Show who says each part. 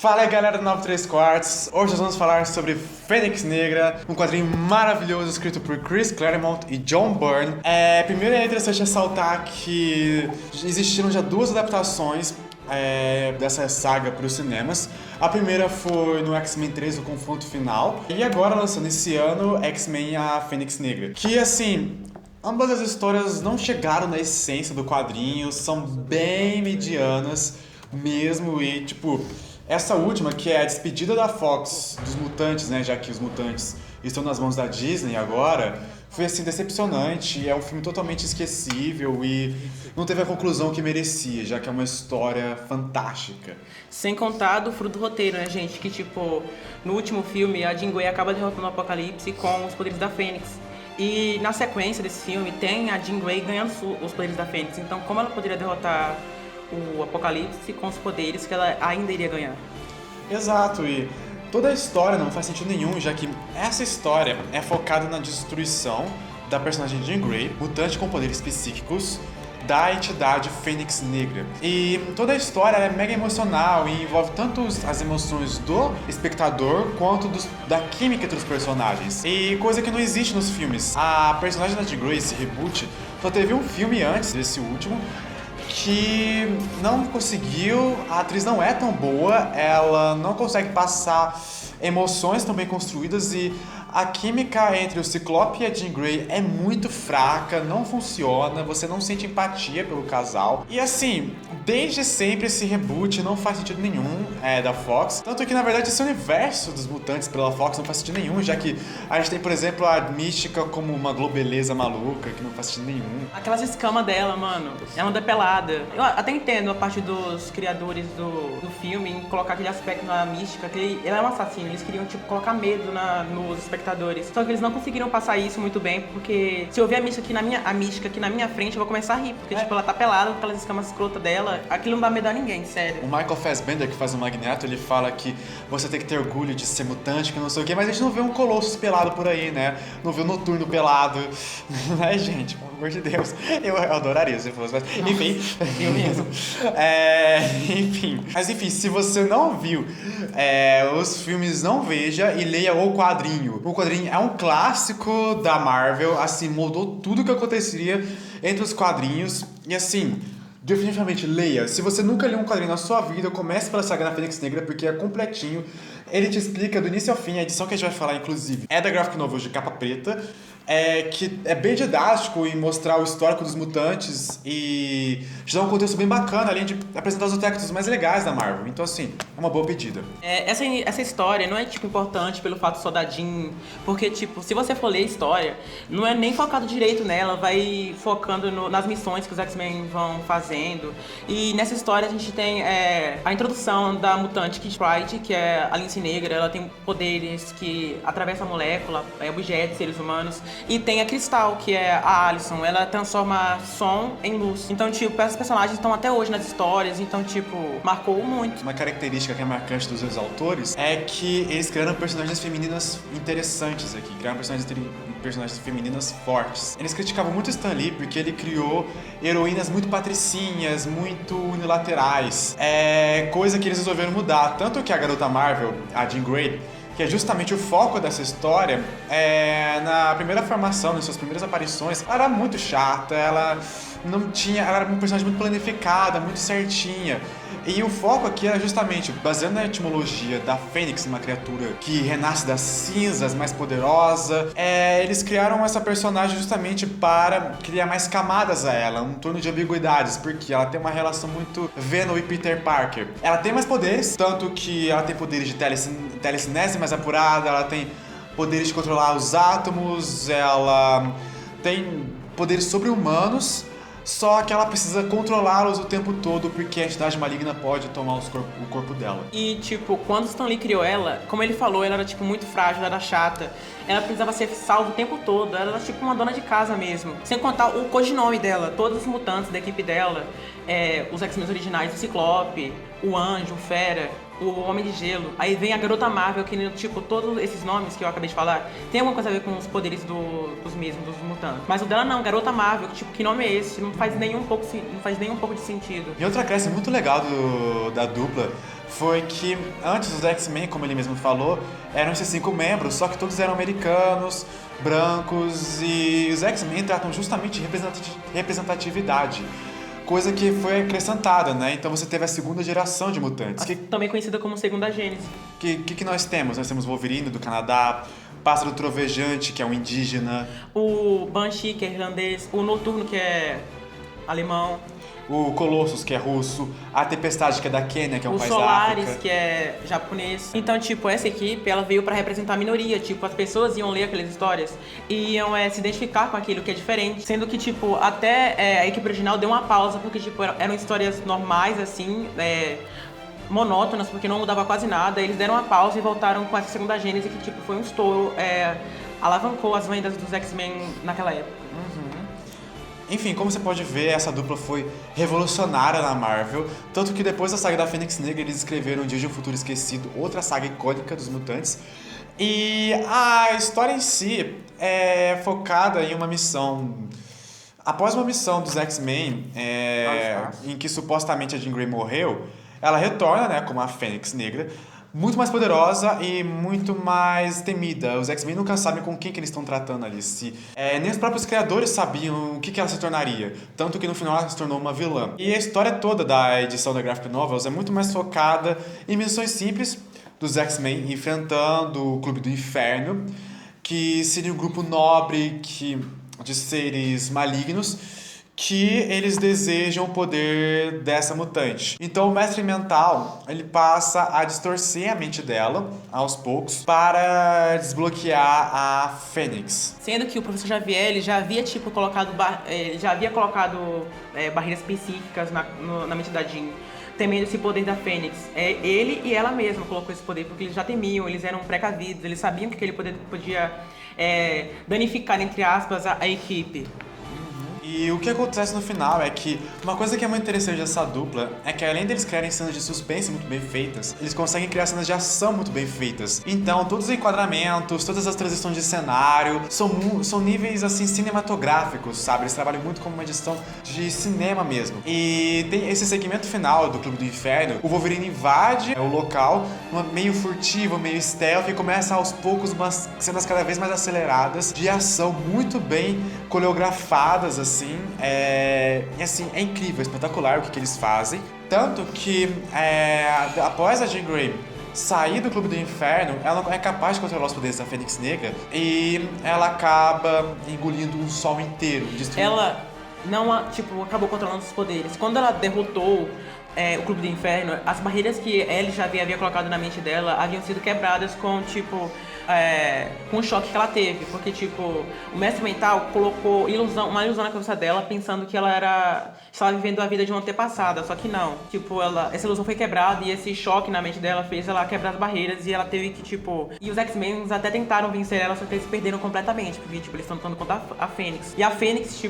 Speaker 1: Fala aí, galera do 93 Quartos. Hoje nós vamos falar sobre Fênix Negra, um quadrinho maravilhoso escrito por Chris Claremont e John Byrne. Primeiro é interessante ressaltar que existiram já duas adaptações dessa saga para os cinemas. A primeira foi no X-Men 3, o confronto final, e agora lançando esse ano X-Men a Fênix Negra, que assim, ambas as histórias não chegaram na essência do quadrinho, são bem medianas mesmo, e tipo, essa última, que é a despedida da Fox dos mutantes, né, já que os mutantes estão nas mãos da Disney agora, foi assim decepcionante. É um filme totalmente esquecível e não teve a conclusão que merecia, já que é uma história fantástica.
Speaker 2: Sem contar do fruto do roteiro, né, gente? Que tipo, no último filme a Jean Grey acaba derrotando o Apocalipse com os poderes da Fênix. E na sequência desse filme tem a Jean Grey ganhando os poderes da Fênix. Então como ela poderia derrotar o Apocalipse com os poderes que ela ainda iria ganhar?
Speaker 1: Exato, e toda a história não faz sentido nenhum, já que essa história é focada na destruição da personagem Jean Grey, mutante com poderes psíquicos, da entidade Fênix Negra. E toda a história é mega emocional e envolve tanto as emoções do espectador quanto da química entre os personagens. E coisa que não existe nos filmes. A personagem da Jean Grey, esse reboot, só teve um filme antes desse último, que não conseguiu, a atriz não é tão boa, ela não consegue passar emoções tão bem construídas e a química entre o Ciclope e a Jean Grey é muito fraca, não funciona, você não sente empatia pelo casal. E assim, desde sempre esse reboot não faz sentido nenhum da Fox. Tanto que, na verdade, esse universo dos mutantes pela Fox não faz sentido nenhum, já que a gente tem, por exemplo, a Mística como uma globeleza maluca, que não faz sentido nenhum.
Speaker 2: Aquelas escamas dela, mano, ela anda pelada. Eu até entendo a parte dos criadores do filme em colocar aquele aspecto na Mística, que ela é um assassino, eles queriam, tipo, colocar medo nos espectadores. Só que eles não conseguiram passar isso muito bem, porque se eu ver a Mística aqui na minha frente, eu vou começar a rir, porque tipo, ela tá pelada com aquelas escamas escrotas dela, aquilo não dá medo a ninguém, sério.
Speaker 1: O Michael Fassbender, que faz o Magneto, ele fala que você tem que ter orgulho de ser mutante, que não sei o quê, mas a gente não vê um Colossus pelado por aí, né? Não vê um Noturno pelado, né, gente? Pelo amor de Deus. Eu adoraria se fosse, mas enfim.
Speaker 2: Eu mesmo.
Speaker 1: Enfim, se você não viu os filmes, não veja e leia o quadrinho. O quadrinho é um clássico da Marvel, assim, mudou tudo o que aconteceria entre os quadrinhos. E assim, definitivamente leia. Se você nunca leu um quadrinho na sua vida, comece pela saga da Fênix Negra, porque é completinho. Ele te explica do início ao fim. A edição que a gente vai falar, inclusive, é da Graphic Novel de capa preta, que é bem didático em mostrar o histórico dos mutantes e te dá um contexto bem bacana, além de apresentar os aspectos mais legais da Marvel. Então, assim, é uma boa pedida.
Speaker 2: Essa história não é, tipo, importante pelo fato só da Jean, porque, tipo, se você for ler a história, não é nem focado direito nela, vai focando nas missões que os X-Men vão fazendo. E nessa história a gente tem a introdução da mutante Kitty Pryde, que é a Lince Negra. Ela tem poderes que atravessam a molécula, objetos, seres humanos. E tem a Cristal, que é a Alison. Ela transforma som em luz. Então, tipo, essas personagens estão até hoje nas histórias. Então, tipo, marcou muito.
Speaker 1: Uma característica que é marcante dos seus autores é que eles criaram personagens femininas interessantes aqui. Criaram personagens femininas fortes. Eles criticavam muito Stan Lee porque ele criou heroínas muito patricinhas, muito unilaterais. Coisa que eles resolveram mudar. Tanto que a garota Marvel, a Jean Grey, que é justamente o foco dessa história, na primeira formação, nas suas primeiras aparições, ela era muito chata, ela era uma personagem muito planificada, muito certinha. E o foco aqui era justamente, baseando na etimologia da Fênix, uma criatura que renasce das cinzas, mais poderosa, eles criaram essa personagem justamente para criar mais camadas a ela, um torno de ambiguidades, porque ela tem uma relação muito Venom e Peter Parker. Ela tem mais poderes, tanto que ela tem poderes de telecinese mais apurada, ela tem poderes de controlar os átomos, ela tem poderes sobre-humanos, só que ela precisa controlá-los o tempo todo, porque a entidade maligna pode tomar o corpo dela.
Speaker 2: E, tipo, quando Stan Lee criou ela, como ele falou, ela era, tipo, muito frágil, ela era chata. Ela precisava ser salva o tempo todo. Ela era, tipo, uma dona de casa mesmo. Sem contar o codinome dela. Todos os mutantes da equipe dela, os X-Men originais, o Ciclope, o Anjo, o Fera, o Homem de Gelo. Aí vem a Garota Marvel, que, tipo, todos esses nomes que eu acabei de falar tem alguma coisa a ver com os poderes dos mesmos, dos mutantes. Mas o dela não, Garota Marvel, que, tipo, que nome é esse? Não faz nem um pouco de sentido.
Speaker 1: E outra cresce muito legal da dupla foi que antes os X-Men, como ele mesmo falou, eram esses 5 membros, só que todos eram americanos, brancos, e os X-Men tratam justamente de representatividade. Coisa que foi acrescentada, né? Então você teve a segunda geração de mutantes.
Speaker 2: Também conhecida como Segunda Gênese.
Speaker 1: Que nós temos? Nós temos Wolverine, do Canadá, Pássaro Trovejante, que é um indígena.
Speaker 2: O Banshee, que é irlandês. O Noturno, que é alemão.
Speaker 1: O Colossus, que é russo. A Tempestade, que é da Quênia, que é um país da
Speaker 2: Solaris,
Speaker 1: África.
Speaker 2: que é japonês. Então, tipo, essa equipe, ela veio pra representar a minoria. Tipo, as pessoas iam ler aquelas histórias e iam se identificar com aquilo que é diferente. Sendo que, tipo, até a equipe original deu uma pausa, porque, tipo, eram histórias normais, assim, monótonas, porque não mudava quase nada. Eles deram uma pausa e voltaram com essa segunda gênese, que, tipo, foi um estouro, alavancou as vendas dos X-Men naquela época.
Speaker 1: Enfim, como você pode ver, essa dupla foi revolucionária na Marvel, tanto que depois da saga da Fênix Negra eles escreveram Dia de um Futuro Esquecido, outra saga icônica dos mutantes, e a história em si é focada em uma missão. Após uma missão dos X-Men, em que supostamente a Jean Grey morreu, ela retorna, né, como a Fênix Negra, muito mais poderosa e muito mais temida. Os X-Men nunca sabem com quem que eles estão tratando ali. Nem os próprios criadores sabiam o que ela se tornaria. Tanto que no final ela se tornou uma vilã. E a história toda da edição da Graphic Novels é muito mais focada em missões simples dos X-Men enfrentando o Clube do Inferno, que seria um grupo nobre de seres malignos que eles desejam o poder dessa mutante. Então o Mestre Mental, ele passa a distorcer a mente dela, aos poucos, para desbloquear a Fênix.
Speaker 2: Sendo que o Professor Xavier, ele já havia, tipo, colocado barreiras específicas na mente da Jean, temendo esse poder da Fênix. Ele e ela mesma colocou esse poder, porque eles já temiam, eles eram precavidos, eles sabiam que aquele poder podia danificar, entre aspas, a equipe.
Speaker 1: E o que acontece no final é que uma coisa que é muito interessante dessa dupla é que além deles criarem cenas de suspense muito bem feitas, eles conseguem criar cenas de ação muito bem feitas. Então, todos os enquadramentos, todas as transições de cenário são níveis assim cinematográficos, sabe? Eles trabalham muito como uma edição de cinema mesmo. E tem esse segmento final do Clube do Inferno, o Wolverine invade o local, meio furtivo, meio stealth, e começa aos poucos umas cenas cada vez mais aceleradas de ação muito bem coreografadas, assim. E assim, é incrível, é espetacular o que eles fazem. Tanto que após a Jean Grey sair do Clube do Inferno, ela não é capaz de controlar os poderes da Fênix Negra e ela acaba engolindo um sol inteiro, destruindo.
Speaker 2: Ela não, acabou controlando os poderes. Quando ela derrotou o Clube do Inferno, as barreiras que ele já havia colocado na mente dela haviam sido quebradas com o choque que ela teve, porque o Mestre Mental colocou uma ilusão na cabeça dela, pensando que ela estava vivendo a vida de uma antepassada, só que não. Essa ilusão foi quebrada e esse choque na mente dela fez ela quebrar as barreiras e ela teve que, E os X-Men até tentaram vencer ela, só que eles perderam completamente, porque, eles estão lutando contra a Fênix. E a Fênix,